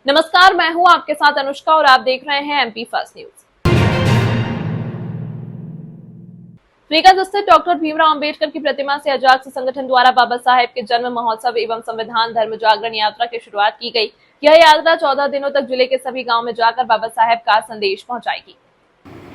नमस्कार, मैं हूं आपके साथ अनुष्का और आप देख रहे हैं एमपी फर्स्ट न्यूज। रीगा स्थित डॉक्टर भीमराव अंबेडकर की प्रतिमा से अजाक्स संगठन द्वारा बाबा साहेब के जन्म महोत्सव एवं संविधान धर्म जागरण यात्रा की शुरुआत की गई। यह यात्रा 14 दिनों तक जिले के सभी गांव में जाकर बाबा साहेब का संदेश पहुंचाएगी।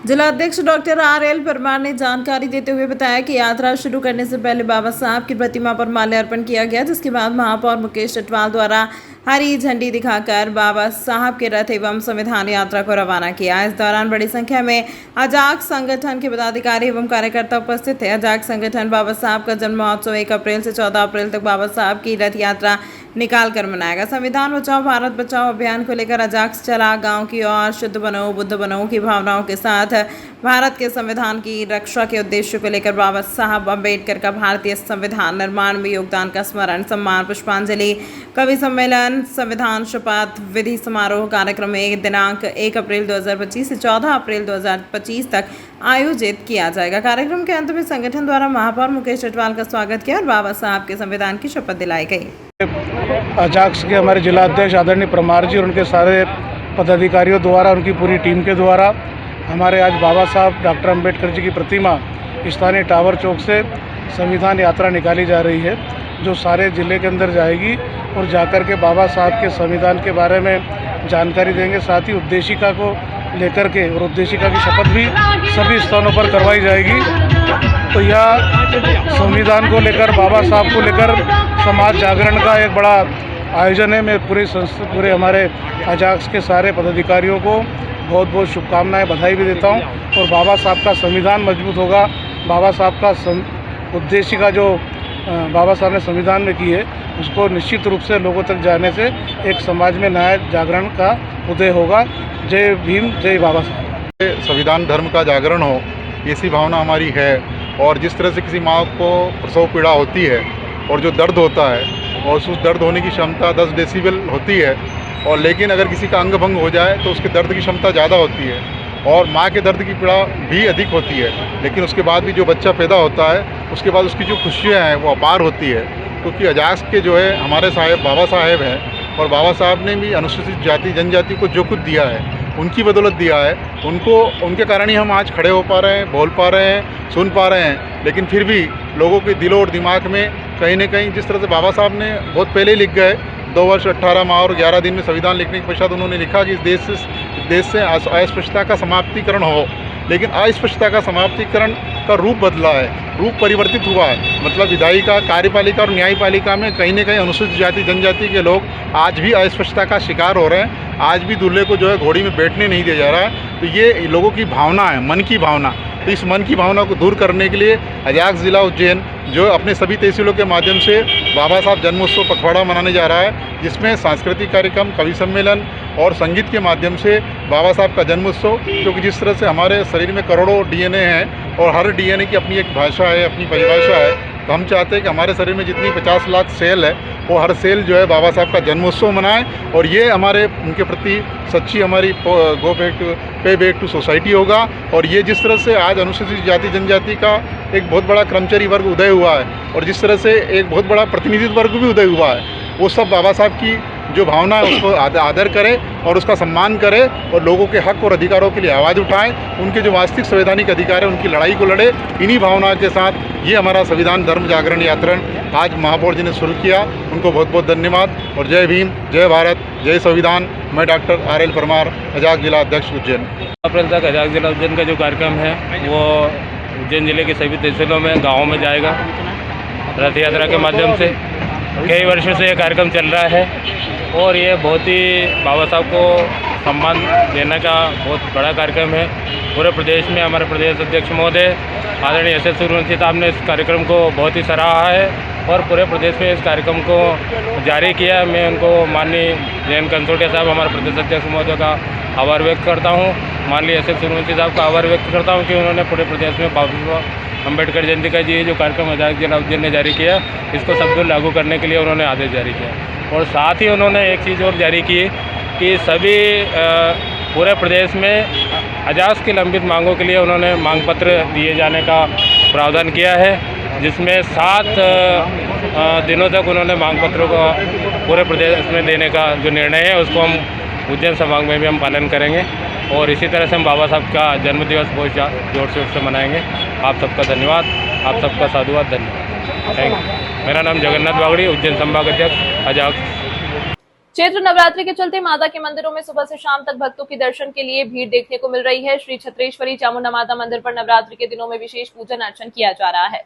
जिला अध्यक्ष डॉक्टर आर.एल. परमार ने जानकारी देते हुए बताया कि यात्रा शुरू करने से पहले बाबा साहब की प्रतिमा पर माल्यार्पण किया गया, जिसके बाद महापौर मुकेश चटवाल द्वारा हरी झंडी दिखाकर बाबा साहब के रथ एवं संविधान यात्रा को रवाना किया। इस दौरान बड़ी संख्या में अजाक संगठन के पदाधिकारी एवं कार्यकर्ता उपस्थित थे। अजाक संगठन बाबा साहब का जन्म महोत्सव 1 अप्रैल से 14 अप्रैल तक बाबा साहब की रथ यात्रा निकाल कर मनाएगा। संविधान बचाओ भारत बचाओ अभियान को लेकर अजाक चला गांव की ओर शुद्ध बनो बुद्ध बनो की भावनाओं के साथ भारत के संविधान की रक्षा के उद्देश्य को लेकर बाबा साहब अम्बेडकर का भारतीय संविधान निर्माण में योगदान का स्मरण, सम्मान, पुष्पांजलि, कवि सम्मेलन, संविधान शपथ विधि समारोह कार्यक्रम दिनांक 1 अप्रैल 2025 से 14 अप्रैल 2025 तक आयोजित किया जाएगा। कार्यक्रम के अंत में संगठन द्वारा महापौर मुकेश चटवाल का स्वागत किया और बाबा साहब के संविधान की शपथ दिलाई गई। अजाक्स के हमारे जिला अध्यक्ष आदरणीय परमार जी और उनके सारे पदाधिकारियों द्वारा, उनकी पूरी टीम के द्वारा हमारे आज बाबा साहब डॉक्टर अंबेडकर जी की प्रतिमा स्थानीय टावर चौक से संविधान यात्रा निकाली जा रही है, जो सारे ज़िले के अंदर जाएगी और जाकर के बाबा साहब के संविधान के बारे में जानकारी देंगे। साथ ही उद्देशिका को लेकर के और उद्देशिका की शपथ भी सभी स्थानों पर करवाई जाएगी। तो यह संविधान को लेकर, बाबा साहब को लेकर समाज जागरण का एक बड़ा आयोजन है। मैं पूरे हमारे अजाक्स के सारे पदाधिकारियों को बहुत बहुत शुभकामनाएं, बधाई भी देता हूं। और बाबा साहब का संविधान मजबूत होगा। बाबा साहब का उद्देशिका जो बाबा साहब ने संविधान में की है, उसको निश्चित रूप से लोगों तक जाने से एक समाज में नया जागरण का उदय होगा। जय भीम, जय बाबा साहब। संविधान धर्म का जागरण हो, ऐसी भावना हमारी है। और जिस तरह से किसी माँ को प्रसव पीड़ा होती है और जो दर्द होता है और उस दर्द होने की क्षमता 10 डेसिबल होती है, और लेकिन अगर किसी का अंग भंग हो जाए तो उसके दर्द की क्षमता ज़्यादा होती है और माँ के दर्द की पीड़ा भी अधिक होती है। लेकिन उसके बाद भी जो बच्चा पैदा होता है, उसके बाद उसकी जो खुशियाँ हैं वो अपार होती है। क्योंकि अजाक्स के जो है हमारे साहेब बाबा साहेब हैं, और बाबा साहब ने भी अनुसूचित जाति जनजाति को जो कुछ दिया है, उनकी बदौलत दिया है। उनके कारण ही हम आज खड़े हो पा रहे हैं, बोल पा रहे हैं, सुन पा रहे हैं। लेकिन फिर भी लोगों के दिलों और दिमाग में कहीं न कहीं, जिस तरह से बाबा साहब ने बहुत पहले लिख गए, 2 वर्ष 18 माह और 11 दिन में संविधान लिखने के पश्चात उन्होंने लिखा कि इस देश से अस्पृश्यता का समाप्तिकरण हो। लेकिन अस्पृश्यता का समाप्तिकरण का रूप बदला है, रूप परिवर्तित हुआ है। मतलब विधायिका, कार्यपालिका और न्यायपालिका में कहीं न कहीं अनुसूचित जाति जनजाति के लोग आज भी अस्पृश्यता का शिकार हो रहे हैं। आज भी दूल्हे को जो है घोड़ी में बैठने नहीं दिया जा रहा है। तो ये लोगों की भावना है, मन की भावना। तो इस मन की भावना को दूर करने के लिए अजाक्स जिला उज्जैन जो अपने सभी तहसीलों के माध्यम से बाबा साहब जन्मोत्सव पखवाड़ा मनाने जा रहा है, जिसमें सांस्कृतिक कार्यक्रम, कवि सम्मेलन और संगीत के माध्यम से बाबा साहब का जन्मोत्सव, क्योंकि जिस तरह से हमारे शरीर में करोड़ों डीएनए हैं और हर डीएनए की अपनी एक भाषा है, अपनी परिभाषा है। तो हम चाहते हैं कि हमारे शरीर में जितनी 50 लाख सेल है, वो हर सेल जो है बाबा साहब का जन्मोत्सव मनाएं। और ये हमारे उनके प्रति सच्ची हमारी पे बैक टू सोसाइटी होगा। और ये जिस तरह से आज अनुसूचित जाति जनजाति का एक बहुत बड़ा कर्मचारी वर्ग उदय हुआ है और जिस तरह से एक बहुत बड़ा प्रतिनिधित्व वर्ग भी उदय हुआ है, वो सब बाबा साहब की जो भावना है उसको आदर करें और उसका सम्मान करें और लोगों के हक और अधिकारों के लिए आवाज़ उठाएं। उनके जो वास्तविक संवैधानिक अधिकार है, उनकी लड़ाई को लड़े। इन्हीं भावना के साथ ये हमारा संविधान धर्म जागरण यात्रा आज महापौर जी ने शुरू किया। उनको बहुत बहुत धन्यवाद और जय भीम, जय भारत, जय संविधान। मैं डॉक्टर आर.एल. परमार, अजाक जिला अध्यक्ष उज्जैन। अप्रैल तक अजाक जिला उज्जैन का जो कार्यक्रम है वो उज्जैन जिले के सभी तहसीलों में, गाँवों में जाएगा रथ यात्रा के माध्यम से। कई वर्षों से ये कार्यक्रम चल रहा है और ये बहुत ही बाबा साहब को सम्मान देने का बहुत बड़ा कार्यक्रम है। पूरे प्रदेश में हमारे प्रदेश अध्यक्ष महोदय आदरणीय एस.एस. सूर्यवंशी साहब ने इस कार्यक्रम को बहुत ही सराहा है और पूरे प्रदेश में इस कार्यक्रम को जारी किया। मैं उनको माननीय जयंत कंसोटिया साहब, हमारे प्रदेश अध्यक्ष महोदय का आभार व्यक्त करता हूँ। माननीय एस.एस. सूर्यवंशी साहब का आभार व्यक्त करता हूँ कि उन्होंने पूरे प्रदेश में बाबा अम्बेडकर जयंती का जो कार्यक्रम अजाक जिला उज्जैन ने जारी किया, इसको सब लागू करने के लिए उन्होंने आदेश जारी किया। और साथ ही उन्होंने एक चीज़ और जारी की कि सभी पूरे प्रदेश में अजाक्स की लंबित मांगों के लिए उन्होंने मांग पत्र दिए जाने का प्रावधान किया है, जिसमें 7 दिनों तक उन्होंने मांग पत्रों को पूरे प्रदेश में देने का जो निर्णय है उसको हम उज्जैन संभाग में भी हम पालन करेंगे और इसी तरह से हम बाबा साहब का जन्मदिवस बहुत जोर शोर से मनाएंगे। आप सबका धन्यवाद, आप सबका साधुवाद, धन्यवाद, थैंक यू। मेरा नाम जगन्नाथ बागड़ी, उज्जैन संभाग अध्यक्ष अजाक्स। चैत्र नवरात्रि के चलते माता के मंदिरों में सुबह से शाम तक भक्तों की दर्शन के लिए भीड़ देखने को मिल रही है। श्री छत्रेश्वरी चामुंडा माता मंदिर पर नवरात्रि के दिनों में विशेष पूजन अर्चन किया जा रहा है।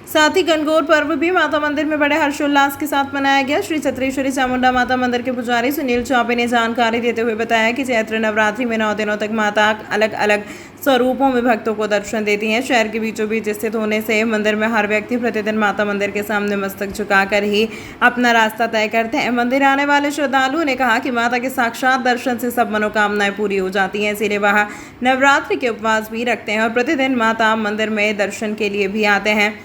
साथ ही गणगौर पर्व भी माता मंदिर में बड़े हर्षोल्लास के साथ मनाया गया। श्री छत्रेश्वरी चामुंडा माता मंदिर के पुजारी सुनील चौबे ने जानकारी देते हुए बताया कि चैत्र नवरात्रि में 9 दिनों तक माता अलग अलग स्वरूपों में भक्तों को दर्शन देती हैं। शहर के बीचों बीच स्थित होने से मंदिर में हर व्यक्ति प्रतिदिन माता मंदिर के सामने मस्तक झुकाकर ही अपना रास्ता तय करते हैं। मंदिर आने वाले श्रद्धालुओं ने कहा कि माता के साक्षात दर्शन से सब मनोकामनाएं पूरी हो जाती हैं, इसीलिए वह नवरात्रि के उपवास भी रखते हैं और प्रतिदिन माता मंदिर में दर्शन के लिए भी आते हैं।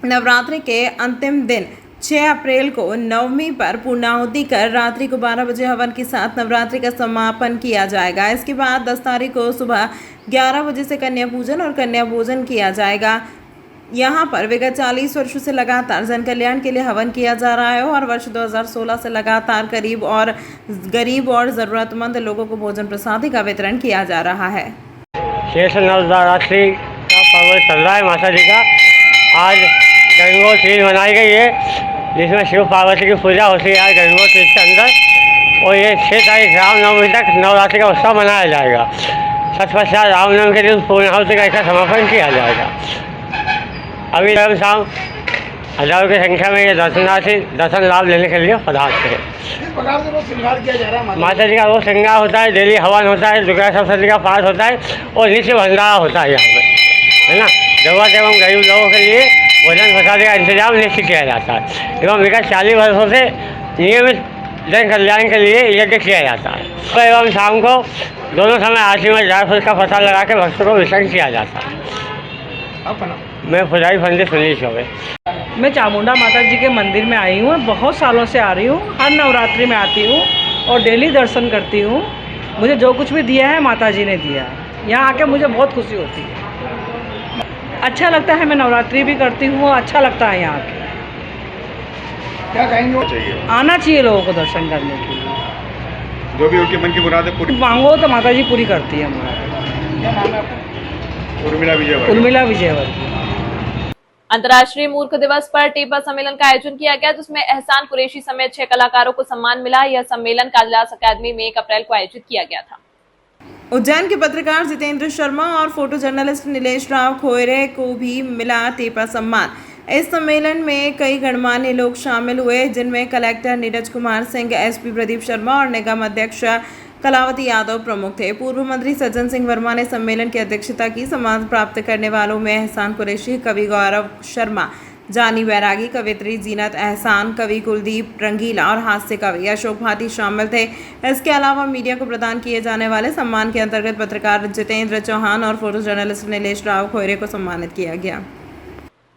नवरात्रि के अंतिम दिन 6 अप्रैल को नवमी पर पूर्णाहुति कर रात्रि को 12 बजे हवन के साथ नवरात्रि का समापन किया जाएगा। इसके बाद 10 तारीख को सुबह 11 बजे से कन्या पूजन और कन्या भोजन किया जाएगा। यहाँ पर विगत 40 वर्षों से लगातार जन कल्याण के लिए हवन किया जा रहा है और वर्ष 2016 से लगातार गरीब और ज़रूरतमंद लोगों को भोजन प्रसादी का वितरण किया जा रहा है। शेष नवरात्रि का पर्व चल रहा है माता जी का। आज गणगौर तीज मनाई गई है, जिसमें शिव पार्वती की पूजा होती है आज गणगौर तीज के अंदर। और ये 6 तारीख रामनवमी तक नवरात्रि का उत्सव मनाया जाएगा। तत्पश्चात रामनवमी के दिन पूर्णाहुति का इसका समापन किया जाएगा। अभी शाम हजारों की संख्या में ये दर्शनार्थी दर्शन लाभ लेने के लिए पधारते हैं। माता जी का वो श्रृंगार होता है, डेली हवन होता है, दुर्गा सप्तशती का पाठ होता है और नित्य भंडारा होता है यहाँ पे, है ना। जरूरत एवं गरीब लोगों के लिए भोजन प्रसादी का इंतजाम निश्चित किया जाता है एवं विगत 40 वर्षों से नियमित जन कल्याण के लिए यज्ञ किया जाता है। सुबह एवं शाम को दोनों समय आरती में ड्राई फ्रूट का प्रसाद लगा के भक्तों को वितरण किया जाता है। मैं पुजारी पंडित सुनील चौबे। मैं चामुंडा माता जी के मंदिर में आई हूँ, बहुत सालों से आ रही हूँ। हर नवरात्रि में आती हूँ और डेली दर्शन करती हूँ। मुझे जो कुछ भी दिया है माता जी ने दिया है। यहाँ आके मुझे बहुत खुशी होती है, अच्छा लगता है। मैं नवरात्रि भी करती हूँ, अच्छा लगता है यहाँ आके। क्या कहेंगे? आना चाहिए लोगों को दर्शन करने के लिए। जो भी उनके मन की मुरादें पूरी मांगो तो माता जी पूरी करती है हमारा। उर्मिला विजयवर्गीय। अंतर्राष्ट्रीय मूर्ख दिवस पर टेपा सम्मेलन का आयोजन किया गया, जिसमें एहसान कुरैशी समेत 6 कलाकारों को सम्मान मिला। यह सम्मेलन कालिदास अकादमी में 1 अप्रैल को आयोजित किया गया था। उज्जैन के पत्रकार जितेंद्र शर्मा और फोटो जर्नलिस्ट नीलेश राव खोयरे को भी मिला टेपा सम्मान। इस सम्मेलन में कई गणमान्य लोग शामिल हुए, जिनमें कलेक्टर नीरज कुमार सिंह, एसपी प्रदीप शर्मा और निगम अध्यक्ष कलावती यादव प्रमुख थे। पूर्व मंत्री सज्जन सिंह वर्मा ने सम्मेलन की अध्यक्षता की। सम्मान प्राप्त करने वालों में एहसान कुरैशी, कवि गौरव शर्मा, जानी बैरागी, कवित्री जीनत एहसान, कवि कुलदीप रंगीला और हास्य कवि अशोक भाटी शामिल थे। इसके अलावा मीडिया को प्रदान किए जाने वाले सम्मान के अंतर्गत पत्रकार जितेंद्र चौहान और फोटो जर्नलिस्ट नीलेश राव खोयरे को सम्मानित किया गया।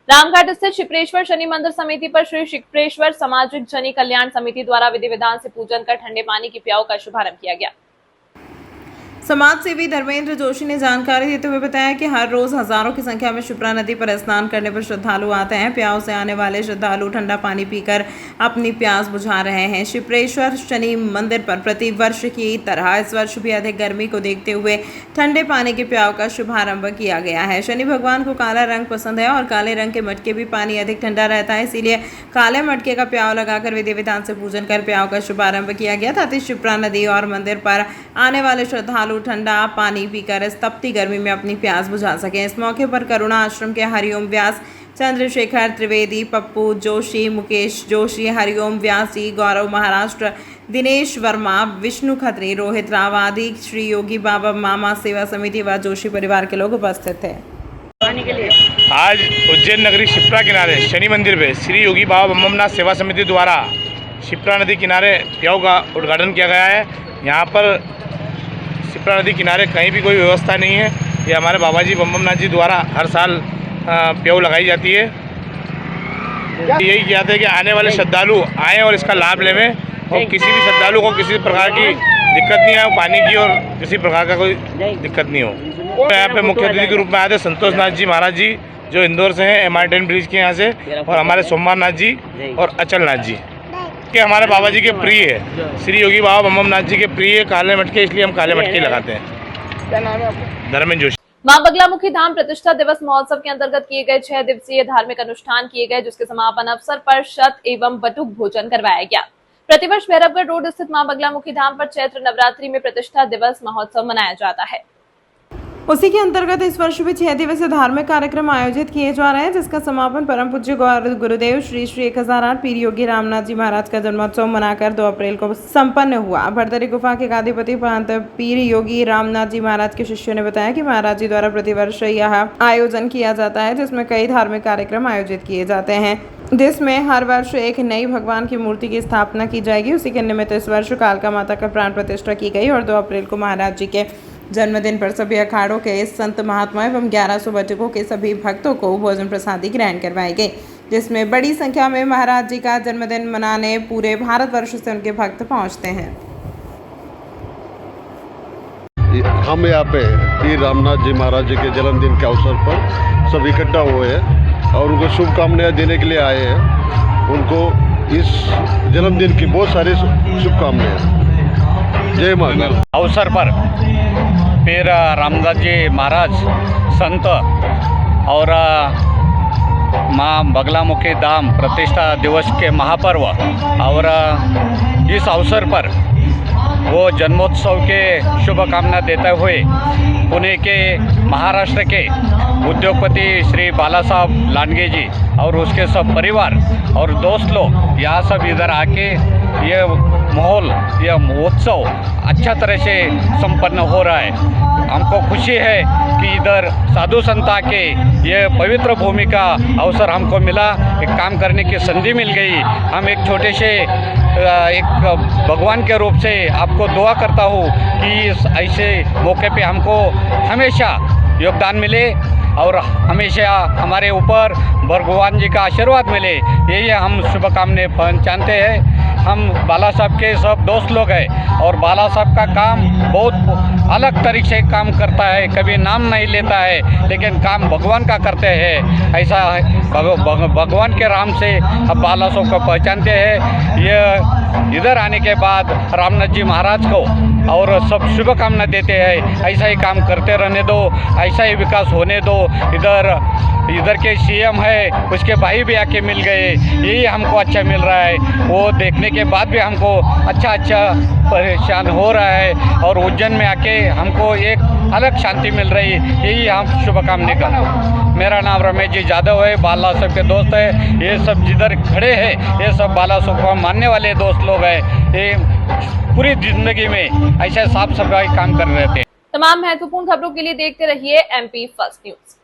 रामघाट स्थित शिप्रेश्वर शनि मंदिर समिति पर श्री शिप्रेश्वर सामाजिक जनी कल्याण समिति द्वारा विधि विधान से पूजन कर ठंडे पानी की प्याऊ का शुभारंभ किया गया। समाज सेवी धर्मेंद्र जोशी ने जानकारी देते हुए बताया कि हर रोज हजारों की संख्या में शिप्रा नदी पर स्नान करने पर श्रद्धालु आते हैं। प्याऊ से आने वाले श्रद्धालु ठंडा पानी पीकर अपनी प्यास बुझा रहे हैं। शिप्रेश्वर शनि मंदिर पर प्रति वर्ष की तरह इस वर्ष भी अधिक गर्मी को देखते हुए ठंडे पानी के प्याऊ का शुभारंभ किया गया है। शनि भगवान को काला रंग पसंद है और काले रंग के मटके भी पानी अधिक ठंडा रहता है, इसीलिए काले मटके का प्याऊ लगाकर विधि विधान से पूजन कर प्याऊ का शुभारंभ किया गया, ताकि शिप्रा नदी और मंदिर पर आने वाले श्रद्धालु ठंडा पानी पीकर इस तपती गर्मी में अपनी प्यास बुझा सकें। इस मौके पर करुणा आश्रम के हरिओम व्यास, चंद्रशेखर त्रिवेदी, पप्पू जोशी, मुकेश जोशी, हरिओम व्यास जी, गौरव महाराष्ट्र, दिनेश वर्मा, विष्णु खत्री, रोहित राव आदि श्री योगी बाबा मामा सेवा समिति व जोशी परिवार के लोग उपस्थित थे। आज उज्जैन नगरी शिप्रा किनारे शनि मंदिर पे श्री योगी बाबा बमनाथ सेवा समिति द्वारा शिप्रा नदी किनारे प्याऊ का उद्घाटन किया गया है। यहाँ पर शिप्रा नदी किनारे कहीं भी कोई व्यवस्था नहीं है। ये हमारे बाबा जी बमनाथ जी द्वारा हर साल प्याऊ लगाई जाती है। यही कहते हैं कि आने वाले श्रद्धालु आएँ और इसका लाभ लेवें और किसी भी श्रद्धालु को किसी प्रकार की दिक्कत नहीं आए, पानी की और किसी प्रकार का कोई दिक्कत नहीं हो। यहाँ पे मुख्य अतिथि के रूप में आए थे संतोष नाथ जी महाराज जी, जो इंदौर से हैं, MR10 ब्रिज के यहाँ से, और हमारे सोमवार नाथ जी और अचल नाथ जी। मटके हमारे बाबा जी के प्रिय है, श्री योगी बाबा बम नाथ जी के प्रिय काले मटके, इसलिए हम काले मटके लगाते हैं। क्या नाम है आपका? धर्मेंद्र जोशी। मां बगलामुखी धाम प्रतिष्ठा दिवस महोत्सव के अंतर्गत किए गए 6 दिवसीय धार्मिक अनुष्ठान किए गए, जिसके समापन अवसर पर शत एवं बटुक भोजन करवाया गया। प्रतिवर्ष भैरवगढ़ रोड स्थित मां बगलामुखी धाम पर चैत्र नवरात्रि में प्रतिष्ठा दिवस महोत्सव मनाया जाता है। उसी के अंतर्गत इस वर्ष भी 6 दिवसीय धार्मिक कार्यक्रम आयोजित किए जा रहे हैं, जिसका समापन परम पूज्य गुरुदेव श्री 1008 पीर योगी रामनाथ जी महाराज का जन्मोत्सव मनाकर 2 अप्रैल को संपन्न हुआ। भरतरी गुफा के गादीपति महंत पीर योगी रामनाथ जी महाराज के शिष्यों ने बताया कि महाराज जी द्वारा प्रतिवर्ष यह आयोजन किया जाता है, जिसमें कई धार्मिक कार्यक्रम आयोजित किए जाते हैं, जिसमें हर वर्ष एक नई भगवान की मूर्ति की स्थापना की जाएगी। उसी के निमित्त इस वर्ष कालका माता का प्राण प्रतिष्ठा की गई और 2 अप्रैल को महाराज जी के जन्मदिन पर सभी अखाड़ों के संत महात्मा एवं 1100 बटुकों के सभी भक्तों को भोजन प्रसादी ग्रहण करवाई गई, जिसमें बड़ी संख्या में महाराज जी का जन्मदिन मनाने पूरे भारतवर्ष से उनके भक्त पहुंचते हैं। हम यहाँ पे पीर रामनाथ जी महाराज जी के जन्मदिन के अवसर पर सब इकट्ठा हुए हैं और उनको शुभकामनाएं देने के लिए आए हैं। उनको इस जन्मदिन की बहुत सारी शुभकामनाएं। जय माता। अवसर पर पीर रामनाथ जी महाराज संत और माँ बगलामुखी धाम प्रतिष्ठा दिवस के महापर्व और इस अवसर पर वो जन्मोत्सव के शुभकामना देते हुए पुणे के महाराष्ट्र के उद्योगपति श्री बाला साहब लांडगे जी और उसके सब परिवार और दोस्त लोग यहाँ सब इधर आके ये माहौल, यह महोत्सव अच्छा तरह से संपन्न हो रहा है। हमको खुशी है कि इधर साधु संता के ये पवित्र भूमि का अवसर हमको मिला, एक काम करने की संधि मिल गई। हम एक छोटे से एक भगवान के रूप से आपको दुआ करता हूँ कि इस ऐसे मौके पे हमको हमेशा योगदान मिले और हमेशा हमारे ऊपर भगवान जी का आशीर्वाद मिले, यही हम शुभकामनाएं पहचानते हैं। हम बाला साहब के सब दोस्त लोग हैं और बाला साहब का काम बहुत अलग तरीके से काम करता है, कभी नाम नहीं लेता है लेकिन काम भगवान का करते हैं। ऐसा भगवान के राम से हम बाला साहब को पहचानते हैं। ये इधर आने के बाद रामनाथ जी महाराज को और सब शुभकामना देते हैं, ऐसा ही काम करते रहने दो, ऐसा ही विकास होने दो। इधर के सीएम है, उसके भाई भी आके मिल गए, यही हमको अच्छा मिल रहा है। वो देखने के बाद भी हमको अच्छा परेशान हो रहा है और उज्जैन में आके हमको एक अलग शांति मिल रही है, यही हम शुभकामना का। मेरा नाम रमेश जी यादव है, बाला साहब के दोस्त है। ये सब जिधर खड़े हैं ये सब बाला साहब को मानने वाले दोस्त लोग हैं। ये पूरी जिंदगी में ऐसे साफ सफाई काम कर रहे थे। तमाम महत्वपूर्ण खबरों के लिए देखते रहिए MP फर्स्ट न्यूज।